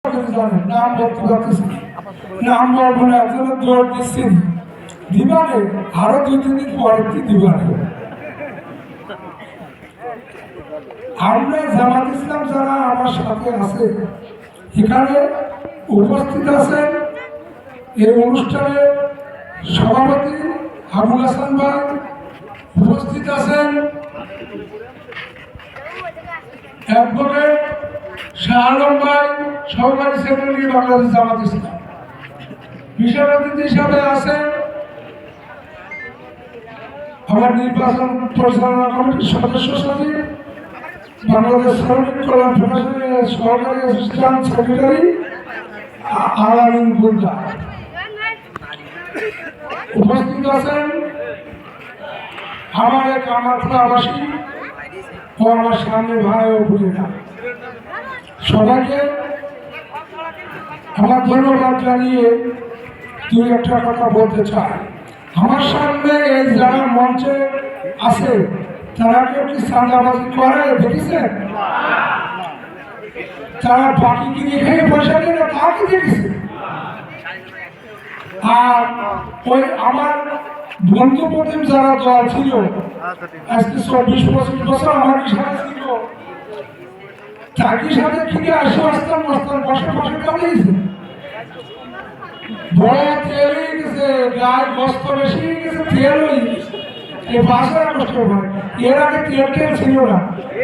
নাম বলতে পারতেছি নাম বলবো না, একজনের দৌড় দিচ্ছি দিবানে, আরো 2-3 দিন পরে দিবানে। আমরা জামাত ইসলাম যারা আমার সাথে আছে এখানে উপস্থিত আছেন, এই অনুষ্ঠানের সভাপতি আবুল হাসান ভাই উপস্থিত আছেন, অ্যাডভোকেট শাহ আলম ভাই সহকারী সেক্রেটারি বাংলাদেশ জামাত ইসলাম, বিশেষ অতিথি হিসাবে আছেন আমার নির্বাচন পরিচালনা কমিটির সদস্য সচিব বাংলাদেশ শ্রমিক কল্যাণ ফেডারেশনের সহকারী অ্যাসিস্ট্যান্ট সেক্রেটারি আলামিন গুলদা, উপস্থিত আছেন আমার এক কামারখোলাবাসী ও আমার সামনে ভাই ও বোনেরা, সবাইকে আমার ধন্যবাদ জানিয়ে 2-1টা কথা বলতে চাই। আমার সামনে এই যারা মঞ্চে আছে তারা কেউ কি চাঁদাবাজি করে দেখেছেন? তারা বাকি কিনে খেয়ে পয়সা দিয়ে না তা কি দেখেছে? আর ওই আমার বন্ধু প্রতিম যারা দল ছিল আজকে 24-25 বছর আমার সাথে ছিল, চাকরির সাথে কিনে আসে আসতাম আসতাম বসে বসে কামিয়েছে, বড় তেল হয়ে গেছে, গায়ে গোস্ত বেশি হয়ে গেছে, তেল হয়ে গেছে, এই বাসা কষ্ট হয়। এর আগে তেল ছিল না,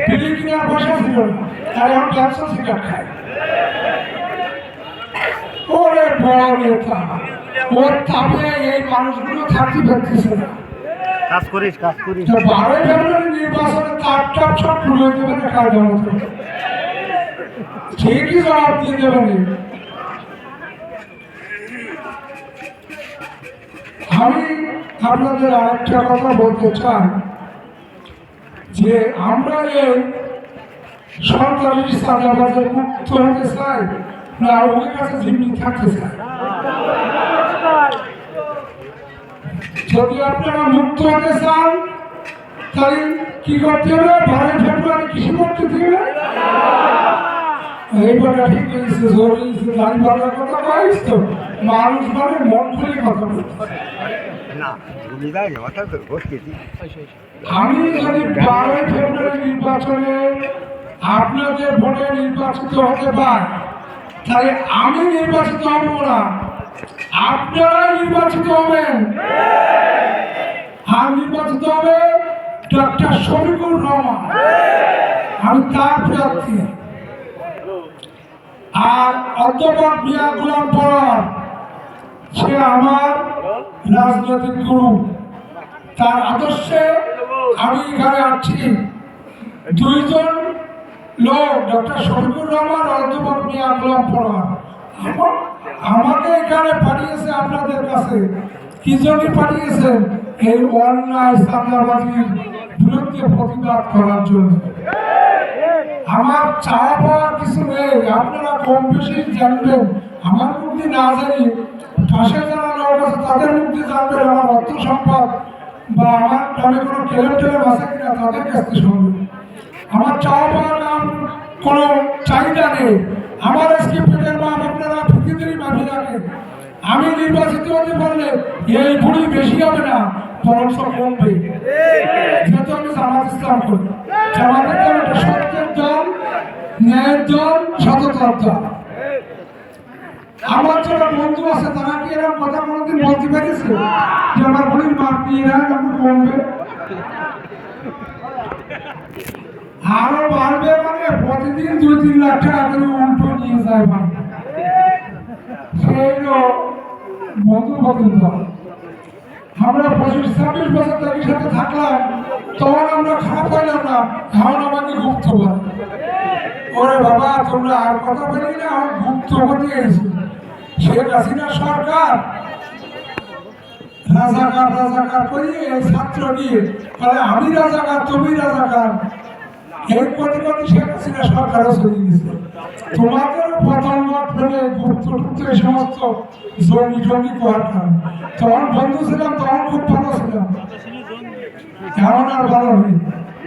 বিড়ি কেনার পয়সা ছিল না, আর এখন ব্যবসা সিগারেট খায়। ওরে বড় নেতা, ওর তাপে এই মানুষগুলো থাকতে পারতেছে না। কাজ করিস 12 ফেব্রুয়ারি নির্বাচনে তাপ সব খুলে দেবে না, কাজ মতো ঠিকই জবাব দিয়ে দেবেন। আমি আপনাদের আরেকটা কথা বলতে চাই যে আমরা এই সরকারি চাঁদাবাজে মুক্ত হতে চাই না ওদের কাছে জিম্মি থাকতে চাই? যদি আপনারা মুক্ত হতে চান তাই কি করতে হবে? 12 ফেব্রুয়ারি কৃষি করতে দিবে এইবারে ঠিক হয়েছে, জরুরি গাড়ি ভাড়ার কথা বলিস তো, মানুষ মানে মন খুলে কথা বলতে। আমি যদি 12 ফেব্রুয়ারি নির্বাচনে আপনাদের ভোটে নির্বাচিত হতে পারি তাহলে আমি নির্বাচিত হব না, আপনারাই নির্বাচিত হবেন। আর নির্বাচিত হবে ডক্টর শফিকুর রহমান, আমি তার প্রার্থী। আর অধ্যাপক মিয়া গোলাম পরোয়ার সে আমার রাজনৈতিক গুরু, তার আদর্শে আমি এখানে আছি। 2 জন লোক, ডক্টর শফিকুর রহমান, অধ্যাপক মিয়া গোলাম পরোয়ার, আমাকে এখানে পাঠিয়েছে আপনাদের কাছে। কি জন্য পাঠিয়েছেন? এই অন্যায় চাঁদাবাজির বিরুদ্ধে প্রতিবাদ করার জন্য। আমার চাওয়া পাওয়ার কিছু নেই, আপনারা কম বেশি জানবেন, আমার মুক্তি না জানি পাশে যারা লোক আছে তাদের মুক্তি জানবেন, আমার অর্থ সম্পদ বা আমার নামে কোনো কেলেম আছে কিনা তাদের কাছে শুনবেন। আমার চাওয়া পাওয়ার নাম কোনো চাহিদা নেই, আমার আজকে পেটের মান আপনারা প্রতিদিনই মাঝে রাখেন। আমি নির্বাচিত হতে পারলে এই বুড়ি বেশি হবে না, বরং কমবে। যেহেতু আমি জামাত ইসলাম করি, জামাত ইসলাম একটা সত্যের দল, ন্যায়ের দল, সততার দল। আমার যারা বন্ধু আছে তারা কি এরকম কথা কোনোদিন বলতে পেরেছে যে আমার বুড়ির মাপ নিয়ে আমার কমবে? আরো বাড়বে মানে প্রতিদিন 2-3 লাখ টাকা করে উল্টো নিয়ে যায় মানে সেই বন্ধু বন্ধু। আমরা 25-26 বছর তাদের সাথে থাকলাম, তখন আমরা খারাপ পাইলাম না, এখন আমাকে গুপ্ত বলে। ওরে বাবা তোমরা আর কথা বলি না, আমার গুপ্ত হতে গেছি। শেখ হাসিনা সরকার রাজাকার করিয়ে এই ছাত্র নিয়ে বলে আমি রাজাকার তুমি রাজাকার, এই কোটি শেখ হাসিনা সরকারও চলে গেছে। তোমাদের পতঙ্গ ফেলে গুপ্ত এই সমস্ত জঙ্গি করার কারণ। তখন বন্ধু ছিলাম, তখন খুব ভালো ছিলাম, এমন আর ভালো নেই।